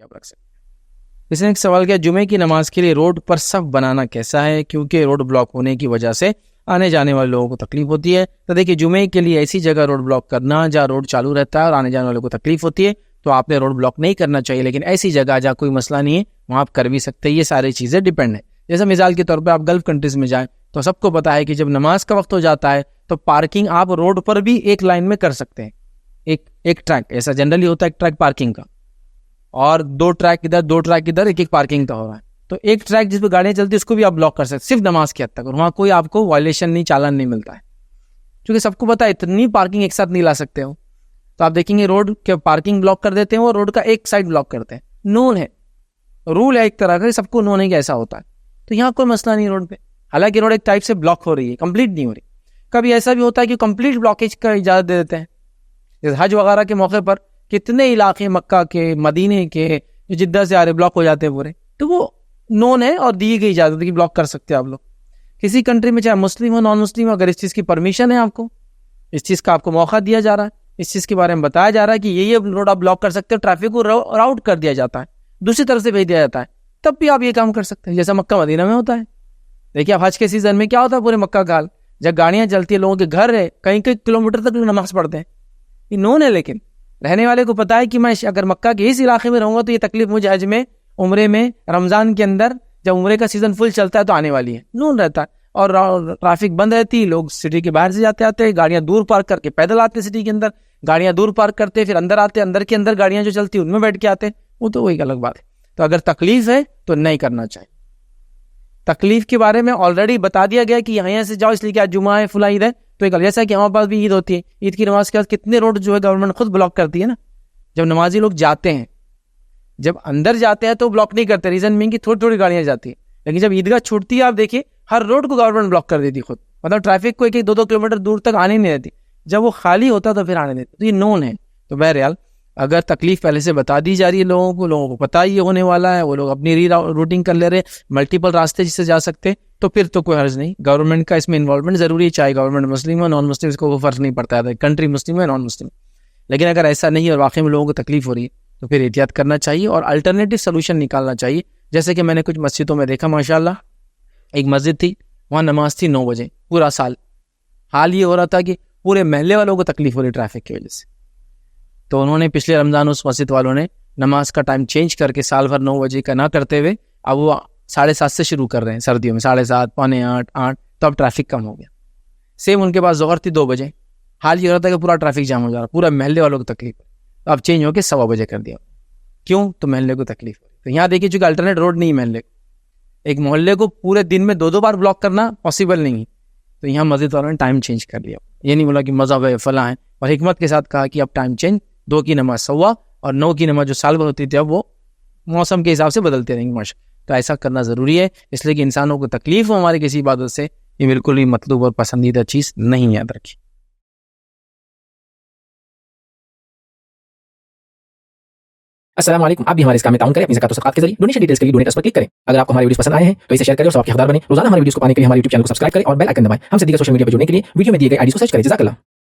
आप रख सकते हैं। इसने एक सवाल किया, जुमे की नमाज के लिए रोड पर सफ बनाना कैसा है, क्योंकि रोड ब्लॉक होने की वजह से आने जाने वाले लोगों को तकलीफ होती है। तो देखिए, जुमे के लिए ऐसी जगह रोड ब्लॉक करना जहाँ रोड चालू रहता है और आने जाने वालों को तकलीफ होती है, तो आपने रोड ब्लॉक नहीं करना चाहिए। लेकिन ऐसी जगह जहाँ कोई मसला नहीं है वहाँ आप कर भी सकते हैं। ये सारी चीज़ें डिपेंड है। जैसे मिसाल के तौर पर आप गल्फ कंट्रीज़ में जाएँ तो सबको पता है कि जब नमाज का वक्त हो जाता है तो पार्किंग आप रोड पर भी एक लाइन में कर सकते हैं। एक ट्रैक ऐसा जनरली होता है, एक ट्रैक पार्किंग का, और 2 ट्रैक इधर 2 ट्रैक इधर, एक पार्किंग का हो रहा है। तो एक ट्रैक जिस पर गाड़ियाँ चलती है उसको भी आप ब्लॉक कर सकते हैं, सिर्फ नमाज के हद तक, और वहाँ कोई आपको वायलेशन नहीं, चालान नहीं मिलता है। क्योंकि सबको पता है इतनी पार्किंग एक साथ नहीं ला सकते हो। तो आप देखेंगे रोड के पार्किंग ब्लॉक कर देते हैं और रोड का एक साइड ब्लॉक करते हैं। नोन है, रूल है एक तरह का, सबको नोन है कि ऐसा होता है। तो यहाँ कोई मसला नहीं रोड पे। हालांकि रोड एक टाइप से ब्लॉक हो रही है, कंप्लीट नहीं हो रही। कभी ऐसा भी होता है कि कंप्लीट ब्लॉकेज का इजाज़त दे देते हैं। जैसे हज वगैरह के मौके पर कितने इलाके मक्का के, मदीने के, जो जिद्दा से आ रहे ब्लॉक हो जाते हैं पूरे, तो वो नोन है और दी गई इजाज़त कि ब्लॉक कर सकते हैं आप लोग। किसी कंट्री में चाहे मुस्लिम हो नॉन मुस्लिम हो, अगर इस चीज़ की परमिशन है, आपको इस चीज़ का आपको मौका दिया जा रहा है, इस चीज़ के बारे में बताया जा रहा है कि ये रोड आप ब्लॉक कर सकते हो, ट्रैफिक को राउट कर दिया जाता है, दूसरी तरफ से भेज दिया जाता है, तब भी आप ये काम कर सकते हैं, जैसा मक्का मदीना में होता है। देखिए, आप हज के सीजन में क्या होता है, पूरे मक्का का हाल, जब गाड़ियाँ चलती है, लोगों के घर है, कई कई किलोमीटर तक लोग नमाज पढ़ते हैं। ये नोन है, लेकिन रहने वाले को पता है कि मैं अगर मक्का के इस इलाके में रहूंगा तो ये तकलीफ मुझे हज में, उम्रे में, रमजान के अंदर जब उम्रे का सीजन फुल चलता है तो आने वाली है। नोन रहता है और ट्रैफिक बंद रहती है, लोग सिटी के बाहर से जाते आते, गाड़ियां दूर पार्क करके पैदल आते, सिटी के अंदर गाड़ियां दूर पार्क करते, फिर अंदर आते, अंदर के अंदर गाड़ियां जो चलती उनमें बैठ के आते, वो तो वही अलग बात है। तो अगर तकलीफ है तो नहीं करना चाहिए। तकलीफ के बारे में ऑलरेडी बता दिया गया कि यहाँ से जाओ, इसलिए कि आज जुमा है, फुला ईद है, तो एक जैसा कि हमारे पास भी ईद होती है, ईद की नमाज के बाद कितने रोड जो है गवर्नमेंट खुद ब्लॉक करती है ना। जब नमाजी लोग जाते हैं, जब अंदर जाते हैं तो ब्लॉक नहीं करते, रीजन मीन कि थोड़ी थोड़ी गाड़ियां जाती है। लेकिन जब ईदगाह छूटती है, आप देखिए हर रोड को गवर्नमेंट ब्लॉक कर देती खुद, मतलब ट्रैफिक को 1-2 किलोमीटर दूर तक आने नहीं देती। जब वो खाली होता तो फिर आने देती। तो ये नोन है। तो बहरहाल अगर तकलीफ पहले से बता दी जा रही है लोगों को पता ही होने वाला है, वो लोग अपनी रूटिंग कर ले रहे, मल्टीपल रास्ते जिससे जा सकते, तो फिर तो कोई हर्ज नहीं। गवर्नमेंट का इसमें इन्वॉल्वमेंट जरूरी है, चाहे गवर्नमेंट मुस्लिम हो नॉन मुस्लिम, इसको फर्क नहीं पड़ता है, कंट्री मुस्लिम है नॉन मुस्लिम। लेकिन अगर ऐसा नहीं है और वाकई में लोगों को तकलीफ हो रही है तो फिर एहतियात करना चाहिए और अल्टरनेटिव सोल्यूशन निकालना चाहिए। जैसे कि मैंने कुछ मस्जिदों में देखा, माशाल्लाह, एक मस्जिद थी, वहाँ नमाज थी 9 बजे पूरा साल। हाल ये हो रहा था कि पूरे महल्ले वालों को तकलीफ हो रही ट्रैफिक की वजह से, तो उन्होंने पिछले रमज़ान उस मस्जिद वालों ने नमाज का टाइम चेंज करके साल भर 9 बजे का ना करते हुए अब वो 7:30 से शुरू कर रहे हैं सर्दियों में, 7:30, 7:45, 8, तो अब ट्रैफिक कम हो गया। सेम उनके पास ज़ोहर थी 2 बजे, हाल ये हो रहा था कि पूरा ट्रैफिक जाम हो जा रहा, पूरा महल्ले वालों को तकलीफ, तो अब चेंज होकर 1:15 बजे कर दिया। क्यों? तो महल्ले को तकलीफ हो रही। तो यहाँ देखिए, चूंकि अल्टरनेट रोड नहीं है महल्ले को, एक मोहल्ले को पूरे दिन में 2-2 बार ब्लॉक करना पॉसिबल नहीं है, तो यहाँ मस्जिद वालों ने टाइम चेंज कर लिया। ये नहीं बोला कि मज़हब है फलां है, और हिकमत के साथ कहा कि अब टाइम चेंज, 2 की नमाज 1:15 और 9 की नमाज जो साल भर होती थी अब वो मौसम के हिसाब से बदलते रहेंगे माशा। तो ऐसा करना ज़रूरी है, इसलिए कि इंसानों को तकलीफ हो हमारी किसी इबादत से, ये बिल्कुल भी मतलूब और पसंदीदा चीज़ नहीं, याद रखिए। अस्सलाम वालेकुम। आप भी हमारे इस काम में ताउन करें अपनी ज़कात और सदक़ात के जरिए। डोनेशन डिटेल्स के लिए डोनेट पर क्लिक करें। अगर आपको हमारे वीडियोस पसंद आए हैं तो इसे शेयर करें और सबके हकदार बने। रोजाना हमारे वीडियोस को पाने के लिए हमारे YouTube चैनल को सब्सक्राइब करें और बेल आइकन दबाएं। हमसे दीगर सोशल मीडिया पर जुड़ने के लिए वीडियो में दिए गए आईडी को सर्च करें। जज़ाकल्लाह।